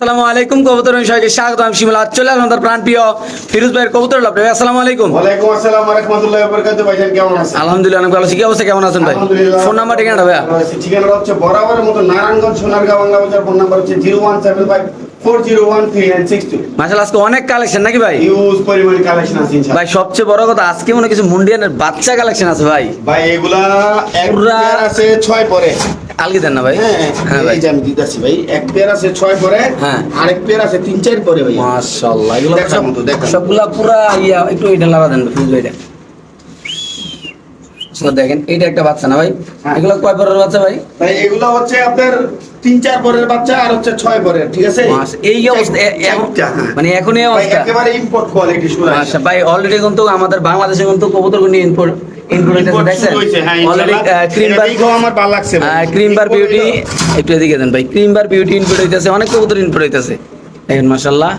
আসসালামু আলাইকুম কবুতর সবাইকে স্বাগত। আমি শিমুল। আজ চলে আমাদের প্রাণ প্রিয় ফিরোজ ভাইয়ের কবুতর লাভ। আসসালামু আলাইকুম। ওয়ালাইকুম আসসালাম ওয়া রাহমাতুল্লাহি ওয়া বারাকাতুহু। ভাইজান কেমন আছেন? আলহামদুলিল্লাহ অনেক ভালো আছি। কি অবস্থা, কেমন আছেন ভাই? আলহামদুলিল্লাহ। ফোন নাম্বার ঠিকানা ভাইয়া? ঠিকানা হচ্ছে বরাবরের মতো নারায়ণগঞ্জ সোনারগাঁও বাংলা বাজার। ফোন নাম্বার হচ্ছে 01754013962। মাশাআল্লাহ আজকে অনেক কালেকশন নাকি ভাই? ইউজ পরিমাণ কালেকশন আছে ইনশাআল্লাহ। ভাই সবচেয়ে বড় কথা আজকে মনে কিছু মুন্ডিয়ানের বাচ্চা কালেকশন আছে ভাই। ভাই এগুলা এক পুরা- পেয়ার আছে 6 পরে। কালকে দেন না ভাই? হ্যাঁ হ্যাঁ ভাই এই যে আমি দিতেছি ভাই, এক পেয়ার আছে 6 পরে, হ্যাঁ। আরেক পেয়ার আছে 3-4 পরে ভাই। মাশাআল্লাহ এগুলো দেখার মতো, দেখার। সবগুলা পুরা একটু এটা লাগা দেন ফিরোজ ভাইটা। তো দেখেন এটা একটা বাচ্চা না ভাই? হ্যাঁ। এগুলো কয় পরের বাচ্চা ভাই? ভাই এগুলা হচ্ছে আপনার 3-4 পরের বাচ্চা আর হচ্ছে 6 পরের, ঠিক আছে? এই অবস্থা একটা, হ্যাঁ। মানে এখনই ভাই অবস্থা। একেবারে ইম্পোর্ট কোয়ালিটি শুরু হয়েছে। আচ্ছা ভাই অলরেডি কিন্তু আমাদের বাংলাদেশে কিন্তু কবুতর নিয়ে ইনপুট দেখছেন অলরেডি আমার ভালো লাগছে ভাই। ক্রিম বার বিউটি একটু এদিকে দেন ভাই। ক্রিম বার বিউটি ইনপুট হইতেছে, অনেক কবুতর ইনপুট হইতেছে দেখেন মাশাআল্লাহ।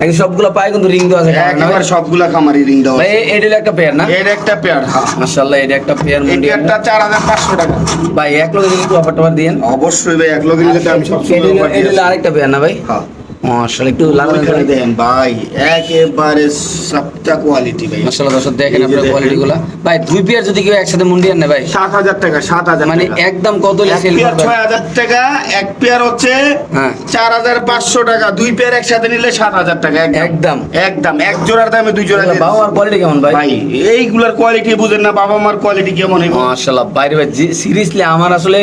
এখন সবগুলো পায় কিন্তু রিং দেওয়া আছে একেবারে সবগুলা খামারি রিং দাও। ভাই এটা একটা পেয়ার না? এর একটা পেয়ার, হ্যাঁ। মাশাআল্লাহ এটা একটা পেয়ার এই মুন্ডিয়া পেয়ারটা 4500 টাকা। ভাই এক লোকে যদি একটু অফার টফার দিয়েন। অবশ্যই ভাই, এক লগে নিলে তো আমি সবসময় অফার দিই। এটা আরেকটা পেয়ার না ভাই? হ্যাঁ। মাশাআল্লাহ একটু লাগান করে দেন ভাই, একেবারে সবটা কোয়ালিটি ভাই। মাশাআল্লাহ দর্শক দেখেন এই যে আপনারা দেখেন। কোয়ালিটি গুলা। ভাই দুই পেয়ার যদি কেউ একসাথে মুন্ডিয়ান নেয় ভাই 7000 টাকা, 7000 মানে টাকা। একদম কত এক সেল পেয়ার করবেন? 6000 টাকা, এক পেয়ার হচ্ছে হ্যাঁ। 4500 টাকা। দুই পেয়ার একসাথে নিলে 7000 টাকা একদম। একদম এক জোড়ার দামে দুই জোড়া দিয়ে বাবা আর কোয়ালিটি কেমন ভাই? ভাই এইগুলার কোয়ালিটি বুঝেন না, বাবা মার কোয়ালিটি কেমন হইব? মাশাআল্লাহ বাইরে ভাই সিরিয়াসলি আমার আসলে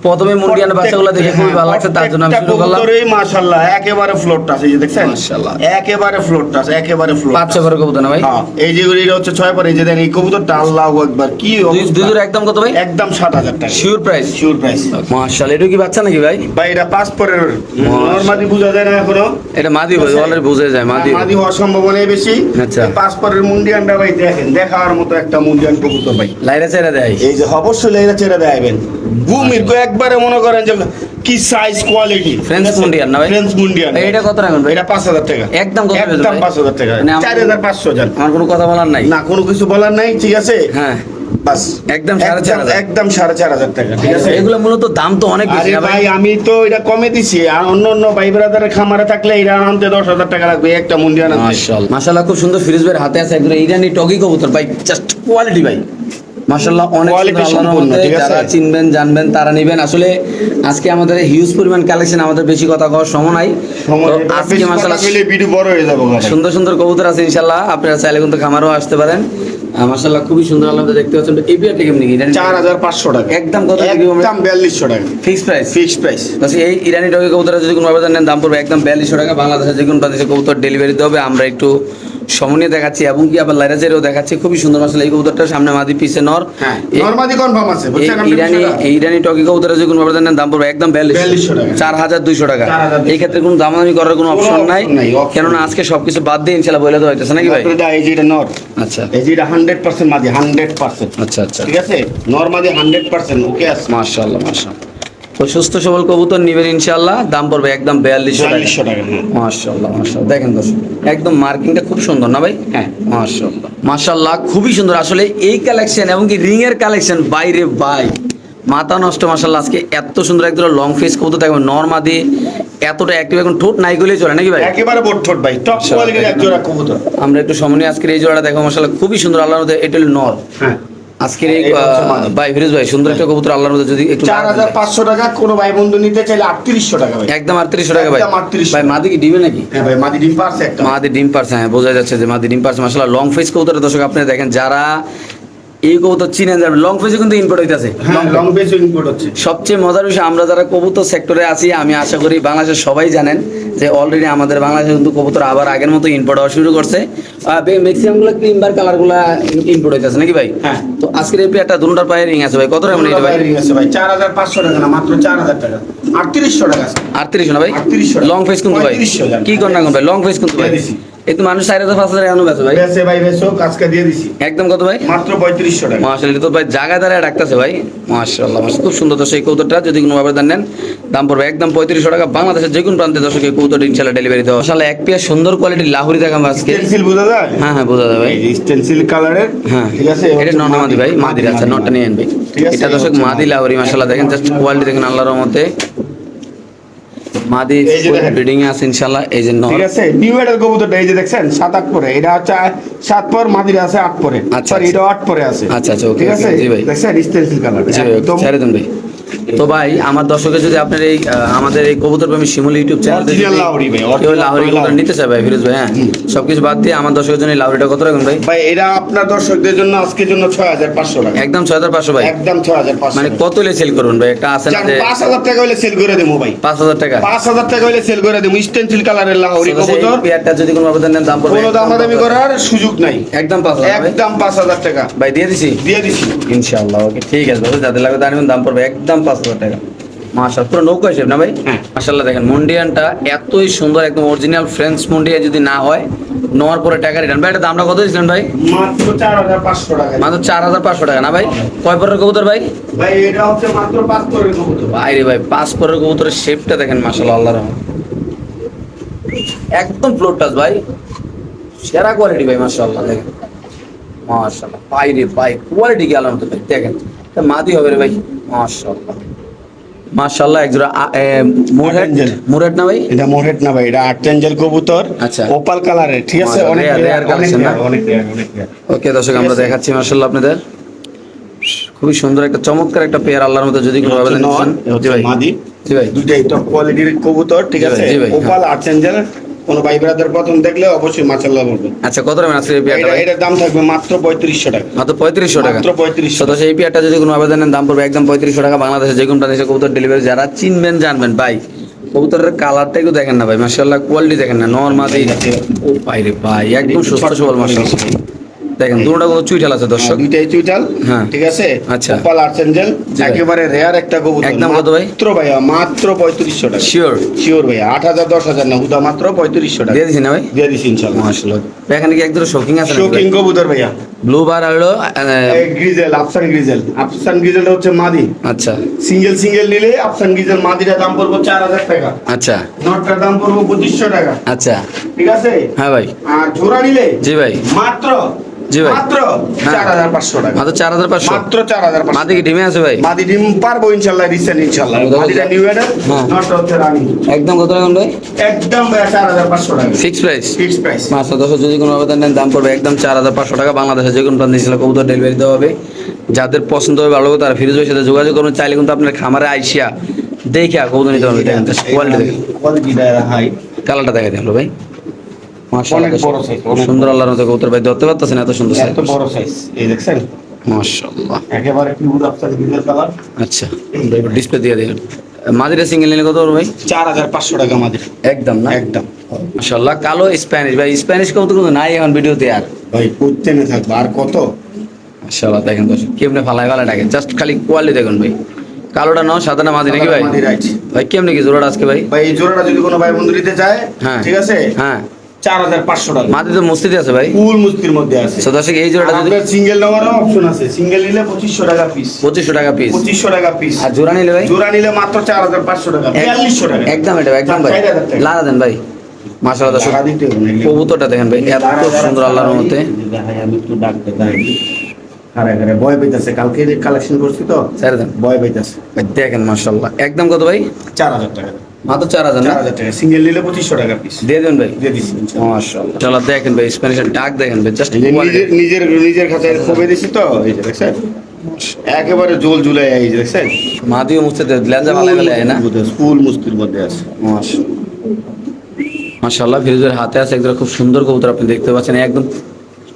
প্রথমে মুন্ডিয়ান বাচ্চাগুলো দেখে খুবই ভালো লাগছে, তার জন্য আমি শুরু করলাম। মাশাআল্লাহ একেবারে ফ্লোর টাচ, এই যে দেখছেন মাশাআল্লাহ। একেবারে ফ্লোর টাচ, একেবারে ফ্লোর। 5-6 করে কবুতর না ভাই? হ্যাঁ, এই যে এটা হচ্ছে 6 পরে, এই যে দেন এই কবুতরটা, আল্লাহু আকবার কি দুই অবস্থা। জোড়া একদম কত ভাই? একদম 7000 টাকা শিওর প্রাইস? Sure price. মাশাআল্লাহ এটা কি বাচ্চা নাকি ভাই? ভাই এটা 5 পরের, নরমালি বোঝা যায় না এখনো। এটা মাদি ভাই, অলরেডি বোঝা যায় মাদি। মাদি হওয়ার সম্ভাবনা বেশি। আচ্ছা। 5 পরের মুন্ডিয়ানটা ভাই দেখেন, দেখার মতো একটা মুন্ডিয়ান কবুতর ভাই। লাইরা চাইরা দেয়। এই যে অবশ্যই লেগা চেরা দেখাবেন, ভূমির কো একবারে মনে করেন যে কি সাইজ কোয়ালিটি। ফ্রেঞ্চ মুন্ডিয়ান না ভাই? ফ্রেঞ্চ মুন্ডিয়ান। এটা কত রাখবেন ভাই? এটা 5000 টাকা একদম কত একদম ভাই? 5000 টাকা, মানে আমার- 4500 জান। আমার কোনো কথা বলার নাই। না কোনো কিছু বলার নাই, ঠিক আছে? হ্যাঁ বাস একদম 4500 একদম 4500 টাকা, ঠিক আছে? এগুলো মূলত দাম তো অনেক বেশি আরে না ভাই? ভাই আমি তো এটা কমে দিছি, আর অন্য অন্য ভাই ব্রাদারের খামারে থাকলে এটা আনতে 10000 টাকা লাগবে একটা মুন্ডিয়ান আনতে। মাশাআল্লাহ মাশাআল্লাহ খুব সুন্দর। ফিরোজ ভাইয়ের হাতে আছে একদম ইরানি টগি কবুতর ভাই, জাস্ট কোয়ালিটি ভাই মাশাআল্লাহ অনেক Quality সুন্দর। আল্লাহর সম্পূর্ণ, রহমতে ঠিক আছে? যারা চিনবেন জানবেন তারা নেবেন। আসলে আজকে আমাদের হিউজ পরিমাণ কালেকশন, আমাদের বেশি কথা কওয়ার সময় নাই। তো আজকে মাশাআল্লাহ ভিডিও বড় হয়ে যাবে ভাই। সুন্দর সুন্দর কবুতর আছে ইনশাআল্লাহ, আপনারা চাইলে কিন্তু খামারও আসতে পারেন। মাশাআল্লাহ খুবই সুন্দর আল্লাহ দেখতে পাচ্ছেন। এই বিয়ারটা কেমন কি? 4500 টাকা একদম কত? একদম 4200 টাকা ফিক্স প্রাইস? Fixed price. আচ্ছা এই ইরানি টগি কবুতর যদি কোনো আবেদন নেন দাম পড়বে একদম 4200 টাকা। বাংলাদেশের যে কোনো প্রান্তে কবুতর ডেলিভারি দিতে হবে। আমরা একটু সমনিয়ে দেখাচ্ছি এবং কি আবার লাইরাজেরও দেখাচ্ছি। খুবই সুন্দর মাশাআল্লাহ এই কবুতরটার সামনে মাদি পিছে নর। হ্যাঁ এই- নরমালি কনফার্ম আছে, বুঝছেন আপনি? এই ইরানি টগি কবুতর যে কোনো আবেদন নেন দাম পড়বে একদম 4200 টাকা। 4200 টাকা। 4200 এই ক্ষেত্রে কোনো দামাদামি করার কোনো অপশন নাই, option নাই, option কেননা আজকে সবকিছু বাদ দিয়ে ইনশাআল্লাহ বলে দেওয়া হইতেছে নাকি ভাই? এটা এই যে এটা নর, আচ্ছা এই যে এটা 100% মাদি, 100%। আচ্ছা আচ্ছা ঠিক আছে, নরমালি 100% ওকে আছে। মাশাআল্লাহ মাশাআল্লাহ। তো সুস্থ সবল কবুতর নিবেন ইনশাআল্লাহ, দাম পড়বে একদম 4200 টাকা। 4200 টাকা। হ্যাঁ মাশাআল্লাহ মাশাআল্লাহ দেখেন দর্শক একদম মার্কিংটা খুব সুন্দর না ভাই? হ্যাঁ মাশাআল্লাহ মাশাআল্লাহ খুবই সুন্দর। আসলে এই কালেকশন এবং কি রিং এর কালেকশন বাইরে ভাই মাথা নষ্ট। মাশাআল্লাহ আজকে এত সুন্দর একদম লং ফেস কবুতর দেখবেন, নরমাদি এতটা অ্যাক্টিভ, এখন ঠোঁট নাই গলেই চলে নাকি ভাই? একেবারে বোটঠোট ভাই, টপ কোয়ালিটির এক জোড়া কবুতর। আমরা একটু সামনে আজকের এই জোড়াটা দেখো মাশাআল্লাহ খুবই সুন্দর। আল্লাহর মধ্যে এটা হলো নর। হ্যাঁ আজকের এই এটা হচ্ছে মাদি। ভাই ফিরোজ ভাই সুন্দর একটা কবুতর আল্লাহর মধ্যে যদি একটু 4500 টাকা, কোন ভাই বন্ধু নিতে চাইলে 3800 টাকা ভাই। একদম 3800 টাকা ভাই। একদম 3800 ভাই মাদি কি ডিমে নাকি? হ্যাঁ ভাই মাদি ডিম পারছে একটা। মাদি ডিম পারছে, হ্যাঁ বোঝা যাচ্ছে যে মাদি ডিম পারছে মাশাআল্লাহ। লং ফেস কবুতর দর্শক আপনি দেখেন, যারা এই কবুতর চিনেন যাবেন, লং ফেসে কিন্তু ইনপুট হইতাছে। হ্যাঁ লং বেস ইম্পোর্ট হচ্ছে। সবচেয়ে মজার বিষয় আমরা যারা কবুতর সেক্টরে আছি, আমি আশা করি বাংলাদেশের সবাই জানেন যে অলরেডি আমাদের বাংলাদেশে কিন্তু কবুতর আবার আগের মতো ইনপুট হওয়া শুরু করছে। ম্যাক্সিমাম গুলো ক্রিম বার কালার গুলা ইনপুট হইতাছে নাকি ভাই? হ্যাঁ। তো আজকের এই পেয়ারটা দুটোর পায়ে রিং আছে ভাই, কত টাকা মানে এটা ভাই? রিং আছে ভাই 4500 টাকা না, মাত্র 4000 টাকা। 3800 টাকা আছে। 3800 না ভাই? 3800 লং ফেস কিন্তু ভাই 3500 জান। কি করেন না কোন ভাই? লং ফেস কিন্তু ভাই দিয়ে দিছি। এই তো মানুষ 4500 এমন বেচে ভাই। বেসে ভাই বেসো, আজকে দিয়ে দিছি একদম কত ভাই? মাত্র 3500 টাকা। মাশাআল্লাহ এটা তো ভাই জায়গায় দাঁড়ায় ডাকতেছে ভাই। মাশাআল্লাহ মাশাআল্লাহ খুব সুন্দর। তো সেই কবুতরটা যদি কোনো আবেদন নেন দাম পড়বে একদম 3500 টাকা। বাংলাদেশের যে কোনো প্রান্তে দর্শক এই কবুতরটা ইনশাআল্লাহ ডেলিভারি দেওয়া। মাশাআল্লাহ এক পেয়ার সুন্দর কোয়ালিটির লাহুরি দেখাম আজকে। স্টেনসিল বোঝা যায়? হ্যাঁ হ্যাঁ বোঝা যায় ভাই। এই যে স্টেনসিল কালারের, হ্যাঁ ঠিক আছে? এটা নর মাদি ভাই, মাদি আচ্ছা নরটা নিয়ে আন ভাই। ঠিক আছে, এটা দর্শক হচ্ছে মাদি লাহুরি মাশাআল্লাহ দেখেন, জাস্ট কোয়ালিটি দেখেন আল্লাহর রহমতে। মাদি এই যে দেখেন। ব্রিডিং এ আছে ইনশাআল্লাহ। এই যে নর ঠিক আছে, নিউ এডাল কবুতরটা এই যে দেখছেন 7-8 পরে, এটা হচ্ছে 7 পর, মাদিরা আছে 8 পরে, আচ্ছা, সরি এটা 8 পরে আছে। আচ্ছা, আচ্ছা, ওকে, ঠিক ওকে, আছে, জি ভাই। দেখছেন স্টেনসিল কালার জি ভাই, একদম ছেড়ে দেন ভাই। তো ভাই আমার দর্শকের যদি আপনার এই আমাদের এই কবুতর প্রেমী শিমুল ইউটিউব চ্যানেলে Original লাহোরি ভাই, কেউ original লাহোরি কবুতর লাহোরি। নিতে চায় ভাই ফিরোজ ভাই, হ্যাঁ সবকিছু বাদ দিয়ে আমার দর্শকের জন্য এই লাহোরিটা কত রাখবেন ভাই? ভাই এটা আপনার দর্শকদের জন্য আজকের জন্য 6500 টাকা, একদম 6500 ভাই। একদম 6500 মানে কত হলে সেল করুন ভাই? একটা আছে না যে 5000 টাকা হইলে সেল করে দেবো ভাই, 5000 টাকা। 5000 টাকা হইলে সেল করে দেবো। স্টেনসিল কালারের লাহোরি কবুতর, পেয়ারটা যদি কোনো আবেদন নেন দাম পড়বে কোনো দামাদামি করার সুযোগ নাই, একদম 5000 ভাই। একদম 5000 টাকা ভাই দিয়ে দিছি দিয়ে দিছি। ইনশাআল্লাহ। ওকে ঠিক আছে দাদা, যাদের লাগবে দাম দাম পড়বে একদম 5000 টাকা। মাশাআল্লাহ পুরো নৌকা হিসেব না ভাই? হ্যাঁ। মাশাআল্লাহ দেখেন মুন্ডিয়ানটা এতই সুন্দর, একদম অরিজিনাল ফ্রেঞ্চ মুন্ডিয়া যদি না হয় নেওয়ার পরে টাকা রিটার্ন। ভাই এটা দামটা কত দিয়েছিলেন ভাই? মাত্র 4500 টাকা। মাত্র 4500 টাকা না ভাই? কয় পরের কবুতর ভাই? ভাই এটা হচ্ছে মাত্র 5 পরের কবুতর। ভাই রে ভাই 5 পরের কবুতরের শেপটা দেখেন মাশাআল্লাহ, আল্লাহর রহমত একদম ফ্লোর টাচ ভাই, সেরা কোয়ালিটি ভাই মাশাআল্লাহ। দেখেন মাশাআল্লাহ ভাই রে ভাই কোয়ালিটি কি আলাদা ভাই, দেখেন তা মাদি হবে রে ভাই মাশাআল্লাহ। মাশাআল্লাহ একজোড়া মুরহেড, Angel। মুরহেড না ভাই? এটা মোরেট না ভাই, এটা আর্টেঞ্জেল কবুতর, আচ্ছা। ওপাল কালারের। ঠিক আছে, মাশাআল্লাহ, অনেক rare, rare, rare অনেক collection না? rare, অনেক rare, অনেক rare। ওকে দর্শক ঠিক আমরা আছে। দেখাচ্ছি মাশাআল্লাহ আপনাদের খুবই সুন্দর একটা চমৎকার একটা পেয়ার আল্লাহর মতো, যদি কোনো আবেদন নর, চান। এ হচ্ছে জি ভাই, মাদি, জি ভাই, দুইটাই টপ কোয়ালিটির কবুতর। ঠিক জি ভাই, আছে, জি ভাই, ওপাল আর্টেঞ্জেল। কোন ভাই ব্রাদার প্রথম দেখলে অবশ্যই মাশাআল্লাহ বলবেন। আচ্ছা কত রাখবেন আজকে এই পেয়ারটা এটা ভাই? এটার দাম থাকবে মাত্র 3500 টাকা, মাত্র 3500 টাকা। মাত্র 3500 তো দর্শক এই পেয়ারটা যদি কোনো আবেদনের দাম পড়বে একদম 3500 টাকা। বাংলাদেশে যে কোনটা দেশে কবুতর ডেলিভারি, যারা চিনবেন জানবেন ভাই কবুতরের কালারটা একটু দেখেন না ভাই মাশাআল্লাহ, কোয়ালিটি দেখেন না, নরমাদি ও ভাই রে ভাই একদম সুস্থ সবল মাশাআল্লাহ। দেখেন দুটোটা কত চুইঠাল আছে দর্শক। দুইটাই চুইটাল। হ্যাঁ। ঠিক আছে, আচ্ছা। ওপাল আর্টেঞ্জেল জি ভাই। একেবারে রেয়ার একটা কবুতর। একদম কত ভাই? মাত্র ভাইয়া মাত্র 3500 টাকা। শিওর শিওর ভাইয়া, 8000 10000 না, হুদা মাত্র 3500 টাকা দিয়ে দিছি না ভাই? দিয়ে দিছি ইনশাআল্লাহ। মাশাআল্লাহ এখানে কি একদম শোকিং আছে শোকিং কবুতর ভাইয়া, ব্লু বার হলো গ্রিজেল, আফসান গ্রিজেল। আফসান গ্রিজেলটা হচ্ছে মাদি, আচ্ছা সিঙ্গেল সিঙ্গেল নিলে আফসান গ্রিজেল মাদিটার দাম পড়বো 4000 টাকা, আচ্ছা নটটার দাম পড়বো 2500 টাকা। আচ্ছা ঠিক আছে, হ্যাঁ ভাই, আর জোড়া নিলে জি ভাই, মাত্র জি ভাই। মাত্র হ্যাঁ। 4500 টাকা, মাত্র 4500। মাত্র 4500। মাদি কি ডিমে আছে ভাই? মাদি ডিম পারবো ইনশাআল্লাহ, রিসেন্ট ইনশাআল্লাহ। দেখো, মাদিটা নিউ এডার, হ্যাঁ। নটটা হচ্ছে রানী। একদম কত রাখবেন ভাই? একদম ভাইয়া 4500 টাকা ফিক্স প্রাইস। Fixed price. মাত্র দর্শক যদি কোনো আবেদন নেন দাম পড়বে একদম 4500 টাকা। বাংলাদেশে যে কোনো প্রান্তে ছিল কবুতর ডেলিভারি দেওয়া হবে। যাদের পছন্দ হবে ভালো হবে তারা ফিরোজ ভাইয়ের সাথে যোগাযোগ করুন। চাইলে কিন্তু আপনার খামারে আইসিয়া দেখে কবুতর নিতে পারবেন। দেখেন কোয়ালিটি দেখেন, কোয়ালিটিটা হাই, কালারটা দেখা দিন ভাই মাশাআল্লাহ, অনেক বড় size, অনেক সুন্দর আল্লাহর মতো কবুতর ভাই ধরতে পারতেছেন এত সুন্দর সাইজ এত বড় সাইজ। এই দেখছেন মাশাআল্লাহ। একেবারে পিওর আফসান গ্রিজেল কালার। আচ্ছা ডিসপ্লে দিয়ে দিন। মাদিরা সিঙ্গেল নিলে কত হবে ভাই? 4500 টাকা মাদি, একদম না? একদম। মাশাআল্লাহ কালো স্প্যানিশ ভাই, স্প্যানিশ কবুতর কিন্তু নাই এখন ভিডিওতে আর। ভাই কোত্তেনে থাকবে আর কত। মাশাআল্লাহ দেখেন দর্শক কেমনে ফালায় ফালায় ডাকে, জাস্ট খালি কোয়ালিটি দেখুন ভাই। কালোটা নাও সাদা না মাদি নাকি ভাই? মাদি রাইট ভাই কেমনে কি জোড়াটা আজকে ভাই? ভাই, এই জোড়াটা যদি কোনো ভাই বন্ধু নিতে চায়, হ্যাঁ। ঠিক আছে, হ্যাঁ 4500 টাকা, মাদি তো মস্তিতে আছে ভাই। ফুল মুস্তির মধ্যে আছে। তো দর্শক এই জোড়াটা যদি আপনার সিঙ্গেল নেওয়ারও অপশন আছে, সিঙ্গেল নিলে 2500 টাকা পিস, 2500 টাকা পিস, 2500 টাকা পিস। আর জোড়া নিলে ভাই জোড়া নিলে মাত্র 4500 টাকা, 4200 টাকা। একদম এটা একদম ভাই 4000 টাকা। লারা দেন ভাই। মাশাআল্লাহ দর্শক টাকা দিতে হবে না। কবুতরটা দেখেন ভাই এত সুন্দর আল্লাহর মতে। দেখাই আমি একটু ডাকতে দেই। আরে আরে ভয় পাইতাছে, কালকে কালেকশন করছি তো ছেড়ে দেন ভয় পাইতাছে। ভাই দেখেন মাশাআল্লাহ একদম কত ভাই? 4000 টাকা, মাত্র 4000 না? 4000 টাকা। সিঙ্গেল নিলে 2500 টাকা পিস দিয়ে দেন ভাই। দিয়ে দিছি ইনশাআল্লাহ। মাশাআল্লাহ দেখেন ভাই স্প্যানিশের ডাক দেখেন ভাই জাস্ট এই যে নিজের নিজের কাছে খোবে দিছি তো, এই যে দেখছেন একেবারে জোল জুলাই, এই যে দেখছেন মাদিও মুছতে লেঞ্জা ভালো ভালো না? ফুল মুস্তির মধ্যে আছে। মাশাআল্লাহ ফিরোজের হাতে আছে একদম খুব সুন্দর কবুতর, আপনি দেখতে পাচ্ছেন একদম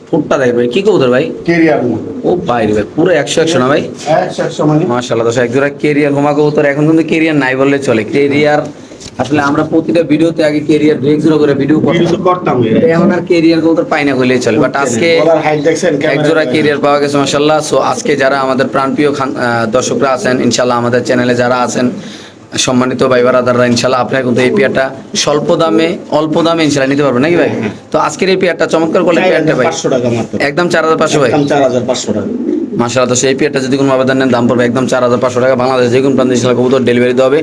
ফুটটা দেখবে ভাই। কি কবুতর ভাই? কেরিয়ার না, ও ভাই রে ভাই পুরো 100 না ভাই? 100 মানে মাশাআল্লাহ দর্শক একজোড়া কেরিয়ার হোমা কবুতর। এখন কিন্তু কেরিয়ার নাই বললে চলে। কেরিয়ার আসলে আমরা প্রতিটা ভিডিওতে আগে কেরিয়ার ব্রেক জিরো করে ভিডিও ভিডিও করতাম, করতাম। এখন আর কেরিয়ার কবুতর পাই না কইলেই চলে। বাট আজকে গলার হাইট দেখছেন, একজোড়া কেরিয়ার পাওয়া গেছে মাশাআল্লাহ। সো আজকে যারা আমাদের প্রাণপ্রিয় দর্শকরা আছেন ইনশাআল্লাহ, আমাদের চ্যানেলে যারা আছেন সম্মানিত ভাই বারাদাররা, ইনশাআল্লাহ আপনারা কিন্তু এই পেয়ারটা স্বল্প দামে অল্প দামে ইনশাআল্লাহ নিতে পারবেন নাকি ভাই? তো আজকের এই পেয়ারটা চমৎকার করলে পেয়ারটা ভাই 500 টাকা মাত্র, একদম 4500 ভাই। একদম 4500 টাকা। মাশাআল্লাহ তো সেই পেয়ারটা যদি কোনো আবেদন নেন দাম পড়বে একদম 4500 টাকা। বাংলাদেশ যে কোনো প্রান্তে ইনশাআল্লাহ কবুতর ডেলিভারি দেওয়া হবে।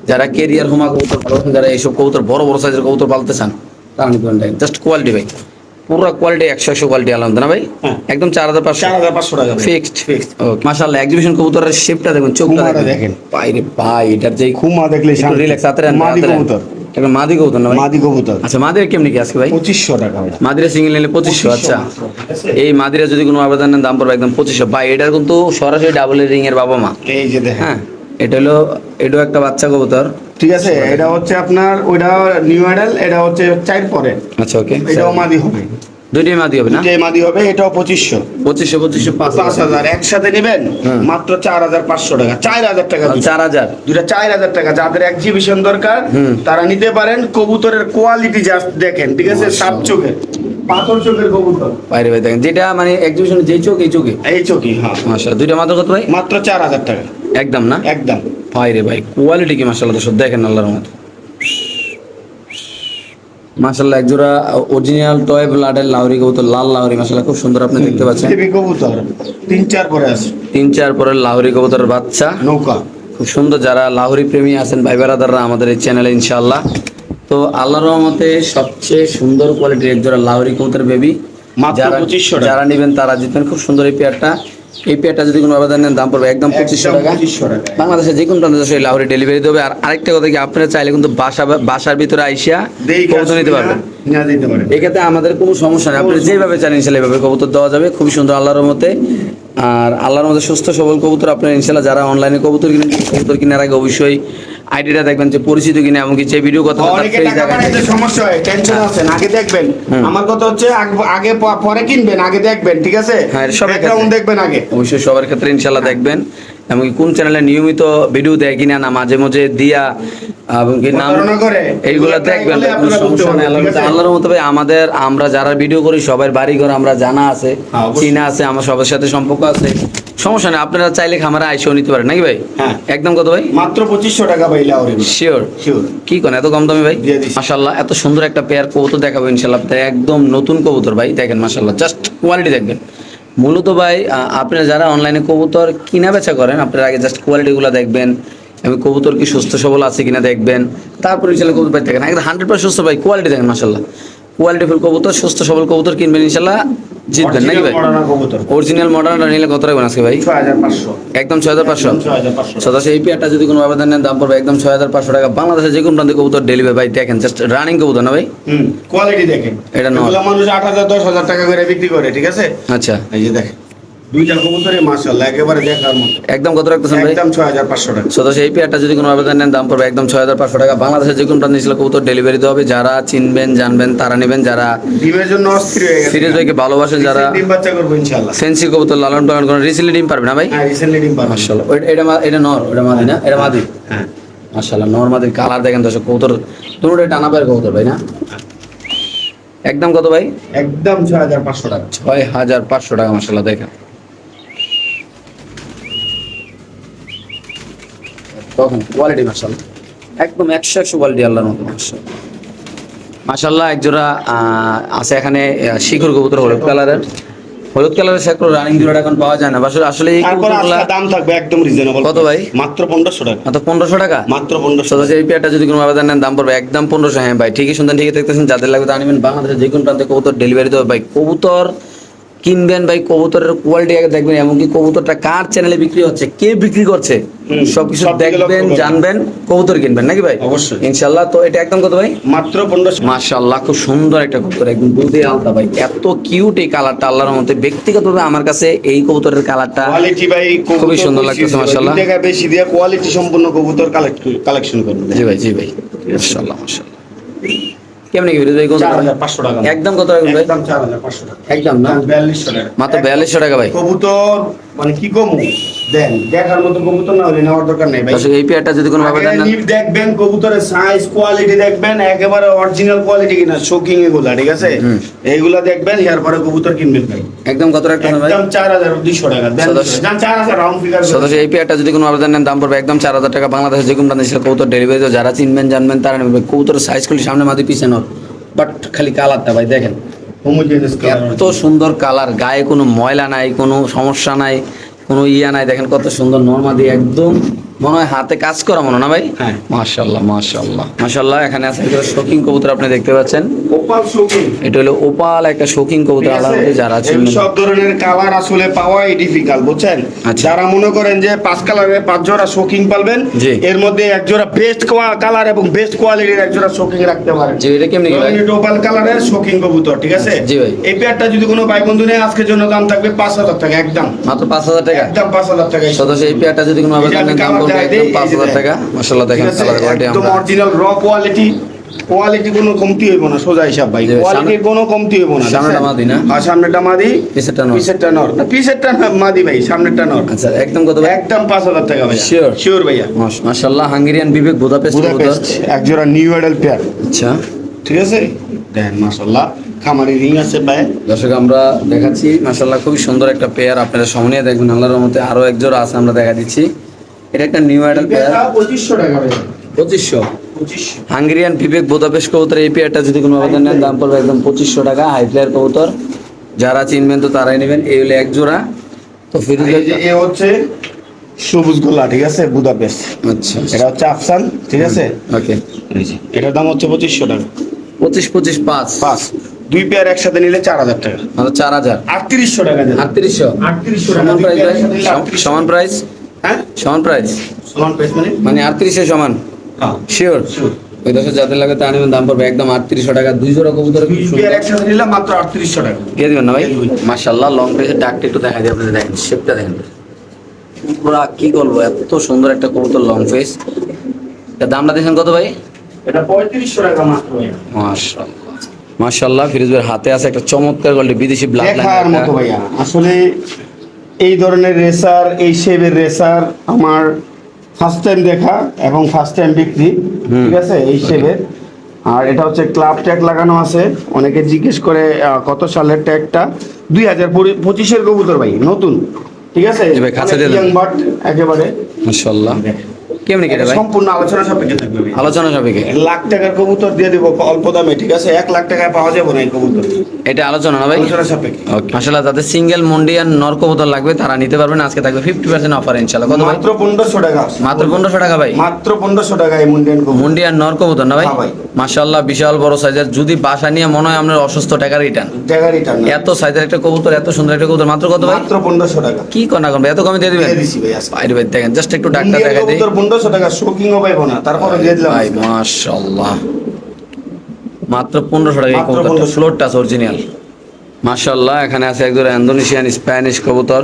যারা কেরিয়ার হোমা কবুতর ভালোবাসেন, যারা এইসব কবুতর বড় বড় সাইজের কবুতর পালতে চান তারা নিতে পারেন। জাস্ট কোয়ালিটি ভাই পুরো কোয়ালিটি 100 কোয়ালিটি আলহামদুলিল্লাহ ভাই হ্যাঁ। একদম 4500 4500 টাকা ফিক্সড ফিক্সড। ওকে মাশাআল্লাহ এক্সিবিশন কবুতরের শেপটা দেখুন চোখটা খুমাটা দেখুন দেখেন। বাইরে ভাই এটার যে খুমা দেখলে একটু রিল্যাক্স হাতে মাদি কবুতর, একটা মাদি কবুতর না ভাই মাদি কবুতর আচ্ছা মাদির কেমনি কি আজকে ভাই 2500 টাকা ভাই। মাদিরা সিঙ্গেল নিলে 2500 আচ্ছা ঠিক আছে? এই মাদিরা যদি কোনো আবেদন নেন দাম পড়বে একদম 2500 ভাই এটার কিন্তু সরাসরি ডাবল রিং এর বাবা মা এই যে দেখেন, হ্যাঁ এটা হলো এটাও একটা বাচ্চা কবুতর ঠিক আছে, এটা হচ্ছে আপনার ওইটা নিউ মডেল, এটা হচ্ছে 4 পরে, আচ্ছা ওকে এটাও মাদি হবে, দুইটাই মাদি হবে না দুইটাই মাদি হবে, এটাও 2500 2500 5000 একসাথে নেবেন হুম। মাত্র 4500 টাকা, 4000 টাকা দুটো। 4000 দুটা 4000 টাকা। যাদের এক্সিবিশন দরকার হুম। তারা নিতে পারেন। কবুতরের কোয়ালিটি জাস্ট দেখেন, ঠিক আছে, সাপ চোখের, পাথর চোখের কবুতর, বাইরে ভাই দেখেন যেটা মানে এক্সিবিশনে যেই চোখ এই চোখে এই চোখই, হ্যাঁ মাশাআল্লাহ দুইটা মাত্র কত ভাই মাত্র 4000 টাকা একদম না একদম। বাইরে ভাই কোয়ালিটি কি মাশাআল্লাহ দর্শক দেখেন আল্লাহর মতো মাশাআল্লাহ একজোড়া অরিজিনাল টয় ব্লাডের লাহোরি কবুতর লাল লাহোরি মাশাআল্লাহ খুব সুন্দর আপনি দেখতে পাচ্ছেন বেবি কবুতর 3-4 পরে আছে, 3-4 পরের লাহোরি কবুতরের বাচ্চা নৌকা। খুব সুন্দর যারা লাহোরি প্রেমী আছেন ভাই বেরাদাররা আমাদের এই চ্যানেলে ইনশাআল্লাহ তো আল্লাহর রহমতে সবচেয়ে সুন্দর কোয়ালিটির একজোড়া লাহোরি কবুতর বেবি মাত্র 2500 টাকা। যারা নেবেন তারা জিতবেন খুব সুন্দর এই পেয়ারটা এই পেয়ারটা যদি কোনো আবেদন নেন দাম পড়বে একদম 2500 টাকা 2500 টাকা। বাংলাদেশে যে কোনো প্রান্তে সেই লাহোরি ডেলিভারি দেবে আর আরেকটা কথা কি আপনারা চাইলে কিন্তু বাসার ভিতরে আইসা কবুতর নিতে পারবেন নিয়ে দিতে পারেন। এক্ষেত্রে আমাদের কোনো সমস্যা নেই আপনি যেভাবে চান ইনশাল্লাহ এইভাবে কবুতর দেওয়া যাবে খুবই সুন্দর আল্লাহর মতে আর আল্লাহর মধ্যে সুস্থ সবল কবুতর আপনার ইনশাল্লাহ যারা অনলাইনে কবুতর কিনেন কবুতর কেনার আগে অবশ্যই আইডিটা দেখবেন যে পরিচিত কিনা এমনকি যে ভিডিও কথা অনেকে টাকা পাঠাইতে সমস্যা হয়, টেনশন আছেন, আগে দেখবেন। হুম। আমার কথা হচ্ছে আগে পরে কিনবেন, আগে দেখবেন, ঠিক আছে, হ্যাঁ, সবার ব্যাকগ্রাউন্ড ক্ষেত্রে। দেখবেন আগে। অবশ্যই সবার ক্ষেত্রে ইনশাল্লাহ দেখবেন এমনকি কোন চ্যানেলে নিয়মিত ভিডিও দেয় কিনা না মাঝে মাঝে দিয়া এবং কি নাম প্রতারণা করে, এইগুলো এগুলো দেখবেন try করলে আপনারা বুঝতে সমস্যা নেই, পারবেন, ঠিক আছে? আল্লাহর মতো ভাই আমরা যারা ভিডিও করি সবার বাড়ি ঘর আমরা জানা আছে হ্যাঁ, অবশ্যই। চিনা আছে আমার সবার সাথে সম্পর্ক আছে সমস্যা নেই আপনারা চাইলে খামারে আইসেও নিতে পারেন নাকি ভাই হ্যাঁ। একদম কত ভাই মাত্র 2500 টাকা ভাই লাউরি। Sure sure. কি কোন এত কম দামে ভাই দিয়ে দিছি। মাশাআল্লাহ এত সুন্দর একটা পেয়ার কবুতর দেখাবো ইনশাআল্লাহ আপনাদের একদম নতুন কবুতর ভাই দেখেন মাশাআল্লাহ জাস্ট কোয়ালিটি দেখবেন মূলত ভাই আপনারা যারা অনলাইনে কবুতর কিনা বেচা করেন আপনারা আগে জাস্ট কোয়ালিটিগুলো দেখবেন এবং কবুতর কি সুস্থ সবল আছে কিনা দেখবেন তারপর ইনশাআল্লাহ কবুতর ভাই দেখেন একদম 100% সুস্থ ভাই কোয়ালিটি দেখেন মাশাআল্লাহ কোয়ালিটিফুল কবুতর সুস্থ সবল কবুতর কিনবেন ইনশাআল্লাহ জিতবেন নাকি ভাই Original modern কবুতর। অরিজিনাল মডার্নটা নিলে কত রাখবেন আজকে ভাই 6500 একদম 6500 6500 সদাশে এই পেয়ারটা যদি কোনো আবেদন নেন দাম পড়বে একদম 6500 টাকা বাংলাদেশে যে কোনো প্রান্তে কবুতর ডেলিভারি ভাই দেখেন জাস্ট রানিং কবুতর না ভাই হুম, কোয়ালিটি দেখেন। এটা নয়। এগুলো মানুষ 8000 10000 টাকা করে বিক্রি করে, ঠিক আছে, আচ্ছা এই যে দেখেন দুইটা কবুতরে মাশাআল্লাহ একেবারে দেখার মতো, একদম কত রাখতেছেন ভাই একদম 6500 টাকা। সদাশে এই পেয়ারটা যদি কোনো আবেদন নেন দাম পড়বে একদম 6500 টাকা বাংলাদেশের যে কোনো প্রান্তে ছিল কবুতর ডেলিভারি দেওয়া হবে যারা চিনবেন জানবেন তারা নেবেন যারা ডিমের জন্য অস্থির হয়ে গেছে, সিরিয়াস ভাইকে ভালোবাসেন যারা ডিম বাচ্চা করবো ইনশাআল্লাহ। ফেন্সি কবুতর লালন পালন করেন রিসেন্টলি ডিম পারবে না ভাই হ্যাঁ, রিসেন্টলি ডিম পারবে। মাশাআল্লাহ এটা নর এটা মাদি না এটা মাদি হ্যাঁ, মাশাআল্লাহ নর মাদির কালার দেখেন দর্শক কবুতর দুটোই টানা পায়ের কবুতর ভাই না একদম কত ভাই একদম 6500 টাকা। 6500 টাকা মাশাআল্লাহ দেখেন তখন কোয়ালিটি মাশাআল্লাহ একদম 100 কোয়ালিটি আল্লাহর মতো মাশাআল্লাহ একজোড়া আছে এখানে শিখর কবুতর হলুদ কালারের শেখর রানিং জোড়াটা এখন পাওয়া যায় না আসলে এই তারপর কবুতরগুলা আজকে দাম থাকবে একদম রিজনেবল। কত ভাই? মাত্র 1500 টাকা। মাত্র 1500 টাকা মাত্র 1500 সদস্য এই পেয়ারটা যদি কোনো আবেদন নেন দাম পড়বে একদম 1500 হ্যাঁ ভাই ঠিকই শুনতেন ঠিকই দেখতেছেন যাদের লাগবে তা নেবেন বাংলাদেশের যে কোনো প্রান্তে কবুতর ডেলিভারি দেবে ভাই কবুতর কিনবেন ভাই কবুতরের কোয়ালিটি আগে দেখবেন এমনকি কবুতরটা কার চ্যানেলে বিক্রি হচ্ছে কে বিক্রি করছে সবকিছু সব দিকে লক্ষ্য দেখবেন করবেন। জানবেন কবুতর কিনবেন নাকি ভাই অবশ্যই। ইনশাআল্লাহ তো এটা একদম কত ভাই মাত্র 1500। মাশাআল্লাহ খুব সুন্দর একটা কবুতর একদম দুধে আলতা ভাই এত কিউট এই কালারটা আল্লাহর মতে ব্যক্তিগতভাবে আমার কাছে এই কবুতরের কালারটা কোয়ালিটি ভাই কবুতর খুবই সুন্দর লাগতেছে, মাশাআল্লাহ। 2 টাকা বেশি দিয়ে কোয়ালিটি সম্পূর্ণ কবুতর কালেকশন করবেন। জি ভাই মাশাআল্লাহ কেমনে কি ভাই কত 4500 টাকা। একদম কত রাখবেন ভাই একদম 4500 টাকা। একদম না 4200 টাকা। মাত্র 4200 টাকা ভাই কবুতর মানে কি কমু দেন দেখার মতো কবুতর না হলে নেওয়ার দরকার নেই ভাই। দর্শক এই পেয়ারটা যদি কোনো ভাবে আগে দেন নিপ দেখবেন কবুতরের সাইজ কোয়ালিটি দেখবেন একেবারে অরিজিনাল কোয়ালিটি কিনা শোকিং এগুলা, ঠিক আছে, এইগুলা দেখবেন এরপরে কবুতর কিনবেন ভাই। একদম কত রাখবেন ভাই একদম 4200 টাকা দেন, সদস্য। জান 4000 রাউন্ড ফিগার। সদস্য এই পেয়ারটা যদি কোনো আবেদন নেন দাম পড়বে একদম 4000 টাকা বাংলাদেশের যে কোনো প্রান্তে ছিল কবুতর ডেলিভারি দেবে যারা চিনবেন জানবেন তারা নেবেন কবুতরের সাইজ করলে সামনে মাদি পিছনে নর বাট খালি কালারটা ভাই দেখেন হোমোজেনাস এত সুন্দর কালার গায়ে কোনো ময়লা নাই কোনো সমস্যা নাই কোনো ইয়া নাই দেখেন কত সুন্দর নরমাদি একদম মনে হয় হাতে কাজ করা মনে হয় না ভাই? হ্যাঁ। মাশাআল্লাহ মাশাআল্লাহ মাশাআল্লাহ। এখানে আছে একটা শৌখিন কবুতর আপনি দেখতে পাচ্ছেন। Opal shocking. এটা হলো ওপাল একটা শৌখিন কবুতর, ঠিক আছে? আলাদা যারা এই চিনবেন। সব ধরনের কালার আসলে পাওয়াই ডিফিকাল্ট, বুঝছেন? আচ্ছা। যারা মনে করেন যে 5 কালারের 5 জোড়া শোকিং পালবেন, জি। এর মধ্যে এক জোড়া বেস্ট কালার এবং বেস্ট কোয়ালিটির এক জোড়া শোকিং রাখতে পারেন। জি, এটা কেমনি কি ভাই? এটা ওপাল কালারের শোকিং কবুতর, ঠিক আছে? জি ভাই। এই পেয়ারটা যদি কোনো ভাই বন্ধু নেয় আজকের জন্য দাম থাকবে 5000 টাকা একদম। মাত্র 5000 টাকা। একদম 5000 টাকা। সদস্য এই পেয়ারটা যদি কোনো আবেদন নেন দাম পড়বে একদম 5000 টাকা। মাশাআল্লাহ দেখেন কালার কোয়ালিটি একদম আমরা। অরিজিনাল র কোয়ালিটি কোনো কমতি হইব না, সোজা হিসাব ভাই। জি ভাই, কোয়ালিটির কোনো কমতি হইব না। সামনেটা দেখছেন? মাদি না? হ্যাঁ, সামনেটা মাদি, পিছেরটা নর। পিছেরটা নর। না, পিছেরটা মাদি ভাই, সামনেরটা নর। আচ্ছা, একদম কত ভাই? একদম 5000 টাকা ভাই। Sure? শিওর ভাইয়া। মাশাআল্লাহ হাঙ্গেরিয়ান বিবেক বুদাপেস্ট কবুতর। বুদাপেস্ট এক জোড়া নিউ এডাল পেয়ার, আচ্ছা ঠিক আছে? দেখেন মাশাআল্লাহ খামারি রিং আছে ভাই। দর্শক আমরা দেখাচ্ছি মাশাআল্লাহ খুবই সুন্দর একটা পেয়ার, আপনারা সামনে দেখবেন। আল্লাহর রহমতে আরো এক জোড়া আছে, আমরা দেখা দিচ্ছি। এটা একটা নিউ আইডল পেয়ার, 2500 টাকা ভাই। 2500। 2500। হাঙ্গেরিয়ান বিবেক বুদাপেস্ট কবুতর এই পেয়ারটা যদি কোনো আবেদন নেন দাম পড়বে একদম 2500 টাকা। হাই ফ্লায়ার কবুতর, যারা চিনবেন তো তারাই নেবেন। এই হলো এক জোড়া। তো ফিরোজের এই যে এ হচ্ছে সবুজ গোলা, ঠিক আছে? বুদাপেস্ট। আচ্ছা এটা হচ্ছে আফসান, ঠিক আছে? ওকে। এটার দাম হচ্ছে 2500 টাকা। 25 25 5 5 দুই পেয়ার একসাথে নিলে 4000 টাকা। মানে 4000। 3800 টাকা দেন। 3800। 3800 টাকা। সমান দুই প্রাইস পেয়ার ভাই? একসাথে নিলে 3800 সমান প্রাইস? হ্যাঁ, সমান প্রাইস সমান প্রাইস মানে? মানে 38 এর সমান হ্যাঁ, শিওর? sure। ওই দশে যাদের লাগে তা নেবেন, দাম পড়বে একদম 3800 টাকা। দুই জোড়া কবুতর দুই পেয়ার একসাথে নিলে মাত্র 3800 টাকা। দিয়ে দিবেন না ভাই? দিয়ে দিবেন। মাশাআল্লাহ লং পেজের ডাকটা একটু দেখা দিই আপনাদের, দেখেন শেপটা দেখেন পুরা, কি বলবো এত সুন্দর একটা কবুতর লং ফেস। এর দামটা দেখেন কত ভাই? এটা 3500 টাকা মাত্র ভাই। মাশাআল্লাহ মাশাআল্লাহ। ফিরোজ ভাইয়ের হাতে আছে একটা চমৎকার কোয়ালিটি বিদেশি ব্লাড দেখার মতো লাইন। ভাইয়া। আসলে এই ধরনের রেসার, এই শেপের রেসার আমার ফার্স্ট টাইম দেখা এবং ফার্স্ট টাইম বিক্রি, ঠিক আছে? এই শেপের। আর এটা হচ্ছে ক্লাব ট্যাগ লাগানো আছে। অনেকে জিজ্ঞেস করে কত সালের ট্যাগটা। 2025-এর কবুতর ভাই, নতুন, ঠিক আছে? জি ভাই, কাছে দিয়ে দেন। ইয়াং বাট একেবারে। মাশাআল্লাহ। কেমনি কেটে ভাই? সম্পূর্ণ আলোচনা সাপেক্ষে থাকবে ভাই। আলোচনা সাপেক্ষে। লাখ টাকার কবুতর দিয়ে দিব অল্প দামে, ঠিক আছে? 1 লাখ টাকায় পাওয়া যাবে না এই কবুতর। এটা আলোচনা না ভাই? আলোচনা সাপেক্ষে। ওকে। মাশাআল্লাহ যাদের সিঙ্গেল মন্ডিয়ান নর কবুতর লাগবে তারা নিতে পারবেন। আজকে থাকবে 50% অফার ইনশাআল্লাহ। কত ভাই? মাত্র 1500 টাকা। মাত্র 1500 টাকা ভাই। মাত্র 1500 টাকা এই মুন্ডিয়ান কবুতর। মুন্ডিয়ান নর কবুতর না ভাই? হ্যাঁ ভাই। মাশাআল্লাহ বিশাল বড় সাইজের। যদি বাসা নিয়ে মনে হয় আপনার অসুস্থ টাকা রিটার্ন। টাকা রিটার্ন। এত সাইজের একটা কবুতর, এত সুন্দর একটা কবুতর মাত্র কত ভাই? মাত্র 1500 টাকা। কি কনা করবে, এত কমে দিয়ে দিবেন? দিয়ে দিছি ভাই আজকে। ভাই ভাই দেখেন জাস্ট একটু ডাক্তার মুন্ডিয়ান দেখাই দিই কবুতর 1500 টাকা, শোকিংও পাইবো না, তারপরে দিয়ে দিলাম ভাই। আজকে। মাশাআল্লাহ মাত্র 1500 টাকা এই মাত্র কবুতরটা, 1500 ফ্লোর টাচ অরিজিনাল। মাশাআল্লাহ এখানে আছে একজন ইন্দোনেশিয়ান স্প্যানিশ কবুতর।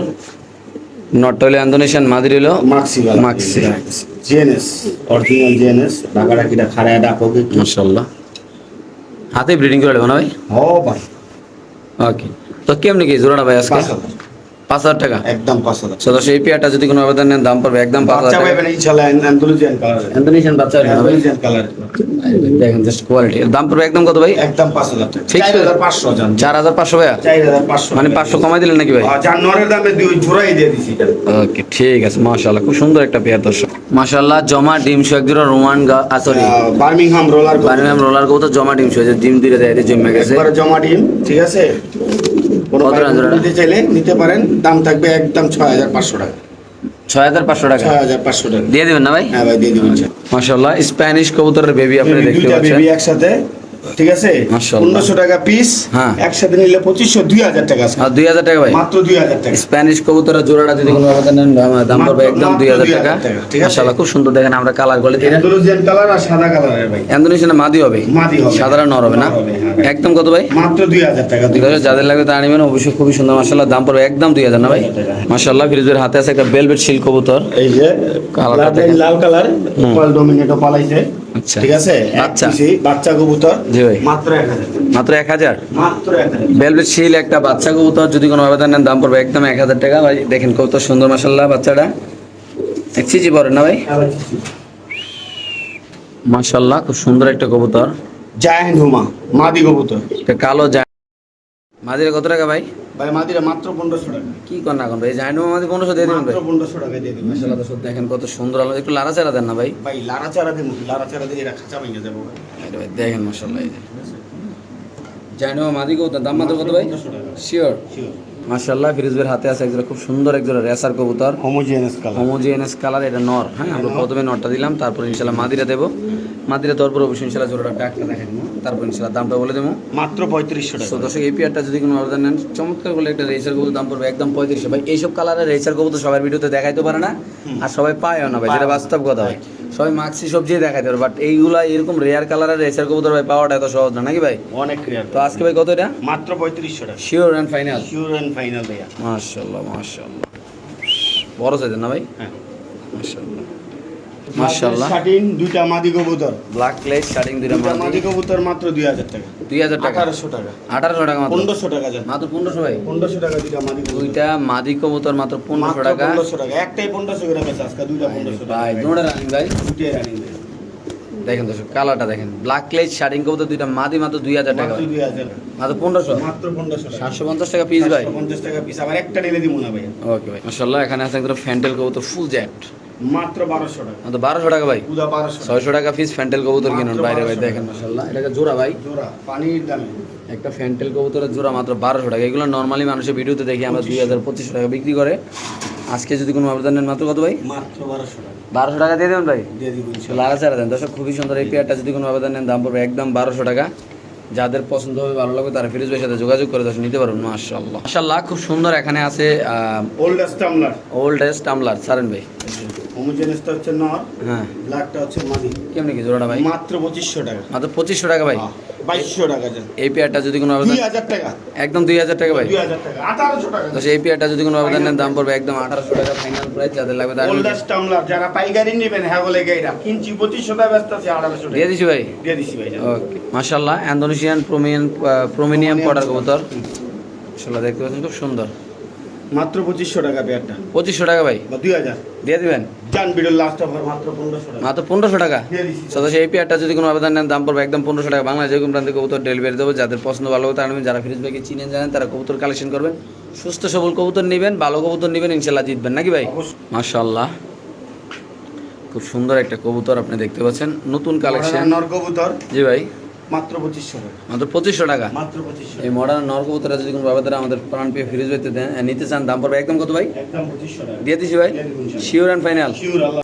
নটটা হলো ইন্দোনেশিয়ান, মাদির হলো maxi maxi. GNS, original GNS. ঢাকাটা কিটা খাড়ায় ডাকোগে কি? মাশাআল্লাহ হাতে ব্রিডিং করে দেবো না ভাই? ও ভাই, ওকে। তো কেমনি কি জোড়াটা ভাই আজকে? 5000 5000 টাকা। একদম 5000। সদস্য এই পেয়ারটা যদি কোনো আবেদন নেন দাম পড়বে একদম 5000 বাচ্চা টাকা। পাইবেন ইনশাআল্লাহ অ্যান্ডালুজিয়ান কালার। ইন্দোনেশিয়ান বাচ্চা হবে না ভাই? Andalusian colour. দেখেন জাস্ট কোয়ালিটি। দাম পড়বে একদম কত ভাই? একদম 5000 টাকা। Fix করে? 4500 জান। 4500 ভাইয়া? 4500 মানে 500 কমাই দিলেন নাকি ভাই? জানোয়ারের দামে দুই জোড়াই দিয়ে দিছি এটা। ওকে ঠিক আছে। মাশাআল্লাহ খুব সুন্দর একটা পেয়ার দর্শক। মাশাআল্লাহ জমা ডিম শো এক জোড়া Roman sorry Birmingham roller Birmingham roller কবুতর জমা ডিম শো, যে ডিম দিলে দেয় জমে গেছে। একবারে জমা ডিম, ঠিক আছে? কোনো কত ভাই রান জোড়াটা? নিতে চাইলে নিতে পারেন। দাম থাকবে একদম 6500 টাকা। 6500 টাকা 6500 টাকা দিয়ে দিবেন না ভাই? হ্যাঁ ভাই, দিয়ে দিবেন। মাশাআল্লাহ স্প্যানিশ কবুতরের বেবি আপনারা দেখতে দুইটা পাচ্ছেন। বেবি একসাথে, ঠিক আছে? মাশাআল্লাহ। 1500 টাকা পিস। হ্যাঁ। একসাথে নিলে 2500, 2000 টাকা আজকে। আর 2000 টাকা ভাই? মাত্র 2000 টাকা। স্প্যানিশ কবুতরের জোড়াটা যদি কোনো আবেদন নেন দাম পড়বে একদম মাত্র 2000 2000 টাকা। টাকা, ঠিক আছে? মাশাআল্লাহ খুব সুন্দর। দেখেন আমরা কালার কোয়ালিটি অ্যান্ডালুজিয়ান কালার আর সাদা কালারের ভাই। ইন্দোনেশিয়ান মাদি হবে, মাদি হবে। সাধারণ নর হবে না? নর হবে, হ্যাঁ ভাই। একদম কত ভাই? মাত্র 2000 টাকা। ঠিক আছে, যাদের লাগবে তা নেবেন অবশ্যই। খুবই সুন্দর মাশাআল্লাহ। দাম পড়বে একদম 2000 না ভাই? 2000 টাকা। মাশাআল্লাহ ফিরোজের হাতে আছে একটা বেলভেট শিল কবুতর। এই যে কালারটা লাল দেখেন। লাল কালার, কয়েল ডোমিনেটর পালাইছে, আচ্ছা। ঠিক আছে? বাচ্চা? বাচ্চা কবুতর। জি ভাই। মাত্র 1000। মাত্র 1000? মাত্র 1000। বেলভেট শিল একটা বাচ্চা কবুতর যদি কোনো আবেদন নেন দাম পড়বে একদম 1000 টাকা ভাই। দেখেন কত সুন্দর মাশাআল্লাহ বাচ্চাটা। এক সিজি পরে না ভাই? মাশাআল্লাহ খুব সুন্দর একটা কবুতর। জায়ান্ট হুমা মাদি কবুতর। একটা কালো মাদিরা কত টাকা ভাই? ভাই মাদিরা মাত্র 1500 টাকা। কি কর না এখন ভাই? জাইনো মাদি 1500 দিয়ে দিবেন ভাই? মাত্র 1500 টাকা দিয়ে দিবেন। মাশাআল্লাহ দর্শক দেখেন কত সুন্দর আলো। একটু লাড়াচাড়া দেন না ভাই? ভাই লাড়াচাড়া দিমু, লাড়াচাড়া দিয়ে এটা খাঁচা ভেঙে যাবো ভাই। এই ভাই দেখেন মাশাআল্লাহ। এই যে জাইনো মাদি কবুতর দাম মাত্র কত ভাই? 1500 টাকা। শিওর? Sure। মাশাআল্লাহ ফিরোজ ভাইয়ের হাতে আছে একজোড়া খুব সুন্দর একজোড়া রেসার কবুতর, হোমোজেনাস কালার। হোমোজিনিয়াস কালার, এটা নর। হ্যাঁ, আমরা প্রথমে নরটা দিলাম, তারপর ইনশাআল্লাহ মাদিরা দেবো। মাদিরা দেওয়ার পর অবশ্যই ইনশাআল্লাহ জোড়াটা ডাকটা দেখে দেবো, তারপর ইনশাআল্লাহ দামটা বলে দেবো। মাত্র 3500 তো টাকা। দর্শক এই পেয়ারটা যদি কোনো আবেদন নেন, চমৎকার বলে একটা রেসার কবুতর দাম পড়বে একদম 3500। ভাই এইসব কালারের রেসার কবুতর সবার ভিডিওতে দেখাইতে পারে না, আর সবাই পায়ও না ভাই, যেটা বাস্তব কথা ভাই। সবাই মাক্সি সবজি দেখাইতে পারে, বাট এইগুলা এরকম রেয়ার কালারের রেসার কবুতর ভাই পাওয়াটা এত সহজ না, নাকি ভাই? অনেক রেয়ার। তো আজকে ভাই কত এটা? মাত্র 3500 টাকা। Sure and final? Sure and final ভাইয়া। মাশাআল্লাহ মাশাআল্লাহ, বড় সাইজের না ভাই? হ্যাঁ। মাশাআল্লাহ মাশাআল্লাহ। শাটিন দুইটা মাদি কবুতর। ব্ল্যাক লেজ শার্টিং দুইটা দুইটা মাদি মাদি, কবুতর মাত্র 2000 টাকা। 2000 টাকা? 1800 টাকা। 1800 টাকা মাত্র? 1500 টাকা যান। মাত্র 1500 ভাই? 1500 টাকা দুইটা মাদি কবুতর। দুইটা মাদি কবুতর মাত্র 1500 টাকা? 1500 টাকা। একটাই 1500 করে বেচা আজকে, দুইটা 1500 টাকা। ভাই দুটোটা রানিং ভাই? দুইটাই রানিং ভাই। দেখেন দর্শক কালারটা দেখেন, ব্ল্যাক লেজ শার্টিং কবুতর দুইটা মাদি মাত্র 2000 টাকা মাত্র ভাই? 2000 মাত্র 1500? মাত্র 1500 টাকা। 750 টাকা পিস ভাই? 750 টাকা পিস। আবার একটা ঢেলে দিব না ভাই। ওকে ভাই মাশাআল্লাহ। এখানে আছে একদম ফ্যান্টেল কবুতর ফুল জ্যাট, মাত্র 1200 টাকা। মাত্র 1200 টাকা ভাই? পুরা 1200 টাকা। 600 টাকা পিস ফ্যান্টেল কবুতর কিনুন মাত্র বাইরে ভাই। 1200 দেখেন মাশাআল্লাহ, এটাকে জোড়া ভাই? জোড়া পানির দামে। একটা ফ্যান্টেল কবুতরের জোড়া মাত্র 1200 টাকা। এগুলো নর্মালি মানুষের ভিডিওতে দেখি আমরা 2000-2500 টাকা বিক্রি করে। আজকে যদি কোনো আবেদন নেন মাত্র কত ভাই? মাত্র 1200 টাকা। 1200 টাকা দিয়ে দেবেন ভাই? দিয়ে দিব ইনশাআল্লাহ। লারা ছাড়া দেন দর্শক, খুবই সুন্দর এই পেয়ারটা যদি কোনো আবেদন নেন দাম পড়বে একদম 1200 টাকা। যাদের পছন্দ হবে ভালো লাগবে তারা ফিরোজ ভাইয়ের সাথে যোগাযোগ করে দর্শক নিতে পারবেন। মাশাআল্লাহ মাশাআল্লাহ খুব সুন্দর। এখানে আছে ওল্ড স্টামলার। ওল্ড এস টামলার, সারেন ভাই? হোমোজেনাসটা হচ্ছে নর, হ্যাঁ। ব্ল্যাকটা হচ্ছে মাদি। কেমনি কি জোড়াটা ভাই? মাত্র 2500 টাকা। মাত্র 2500 টাকা ভাই? 2200 টাকা যান। এই পেয়ারটা যদি কোনো আবেদন 2000 টাকা। একদম 2000 টাকা ভাই? 2000 টাকা। 1800 টাকা। তো এই পেয়ারটা যদি কোনো আবেদন নেন দাম পড়বে একদম 1800 টাকা ফাইনাল প্রাইস। যাদের লাগবে তারা ওল্ড স্টামলার যারা পাইকারি নেবেন, হ্যাঁ বলে গাইরা কিনছি 2500 টাকা, ব্যস্ত আছে 1800 টাকা। দিয়ে দিছি ভাই? দিয়ে দিছি ভাই। ওকে মাশাআল্লাহ। ইন্দোনেশিয়ান প্রোমিনিয়াম পটার কবুতর মাশাআল্লাহ, দেখতে পাচ্ছেন খুব সুন্দর। মাত্র 2500 টাকা পেয়ারটা। 2500 টাকা ভাই? বা 2000 দিয়ে দিবেন? জান ভিডিও লাস্ট অফার মাত্র 1500 টাকা। মাত্র 1500 টাকা? দিয়ে দিছি। সদস্য এই পেয়ারটা যদি কোনো আবেদন নেন দাম পড়বে একদম 1500 টাকা। বাংলাদেশ যে কোনো প্রান্তে কবুতর ডেলিভারি দেবো। যাদের পছন্দ ভালো হবে তারা নেবেন, যারা ফিরোজ ভাইকে চিনেন জানেন তারা কবুতর কালেকশন করবেন। সুস্থ সবল কবুতর নেবেন, ভালো কবুতর নেবেন, ইনশাল্লাহ জিতবেন, নাকি ভাই? অবশ্যই। মাশাআল্লাহ খুব সুন্দর একটা কবুতর আপনি দেখতে পাচ্ছেন, নতুন কালেকশন। নর কবুতর জি ভাই? মাত্র 2500 টাকা। মাত্র 2500 টাকা? মাত্র 2500। এই মডার্ন নর কবুতরটা যদি কোনো বাবা তারা আমাদের প্রাণ পেয়ে ফিরোজ ভাইতে নিতে চান দাম পড়বে একদম কত ভাই? একদম 2500 টাকা। দিয়ে দিছি ভাই? দিয়ে দিব ইনশাআল্লাহ। Sure and final? Sure Allah.